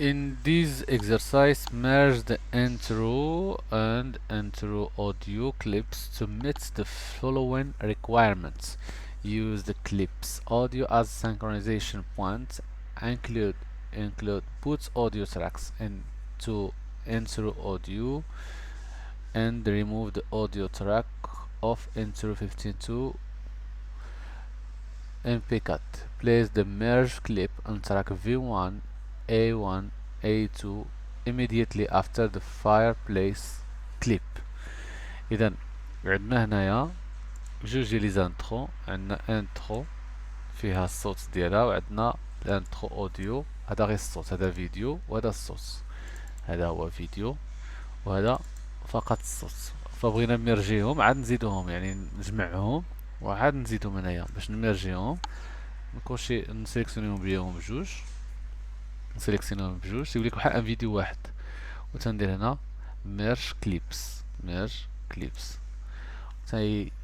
In this exercise, merge the intro and intro audio clips to meet the following requirements. Use the clips audio as synchronization point. Include both audio tracks into intro audio and remove the audio track of intro 52 MP cut. Place the merge clip on track V1, A1, A2 immediately after the fireplace clip. إذا عندنا هنايا جوج لي زانترو، عندنا انترو فيها الصوت ديالها، وعندنا الانترو اوديو، هذا غير الصوت، هذا فيديو وهذا الصوت، هذا هو فيديو وهذا فقط الصوت. فبغينا نمرجيهم عاد نزيدوهم، يعني نجمعهم وعاد نزيدهم هنايا باش نمرجيهم. نكوشي نسيليكسيونيهم بجوج، نسيليكسيونيهم بجوج تيوليك بحال ان فيديو واحد، وتندير هنا ميرج كليبس، ميرج كليبس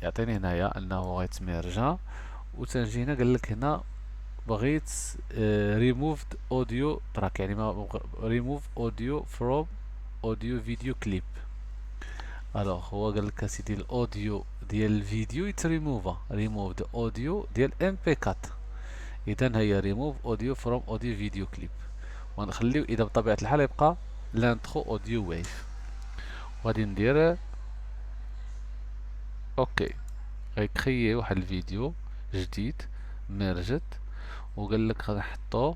يعطيني هنايا انه غيتميرجا. وتنجي هنا قالك هنا بغيت ريموفد اوديو تراك، يعني ما ريموف اوديو فروم اوديو فيديو كليب. الوغ هو قالك اسيدي الاوديو ديال الفيديو يتريموفا، ريموف ذا اوديو ديال ام بي 4. اذا هي ريموف اوديو فروم اوديو فيديو كليب، ونخليو اذا بطبيعه الحال يبقى لانترو اوديو ويف. وغادي ندير اوكي، غيكريي واحد الفيديو جديد ميرجت، وقال لك غنحطو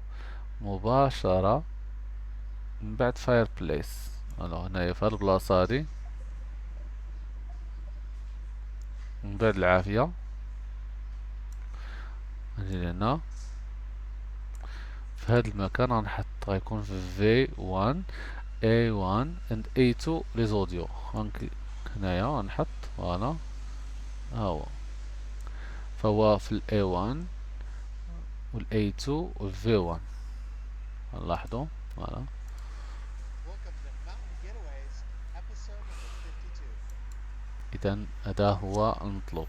مباشرة من بعد فاير بليس. الوغ هنايا في هاد البلاصة هادي من بعد العافية نجي هنا في هاد المكان غنحط، غيكون في V1 A1 and A2 لي زوديو. هنايا غنحط فوالا، ها هو، فهو في ال A1 وال A2 وال V1 نلاحظو فوالا. إذا هذا هو المطلوب.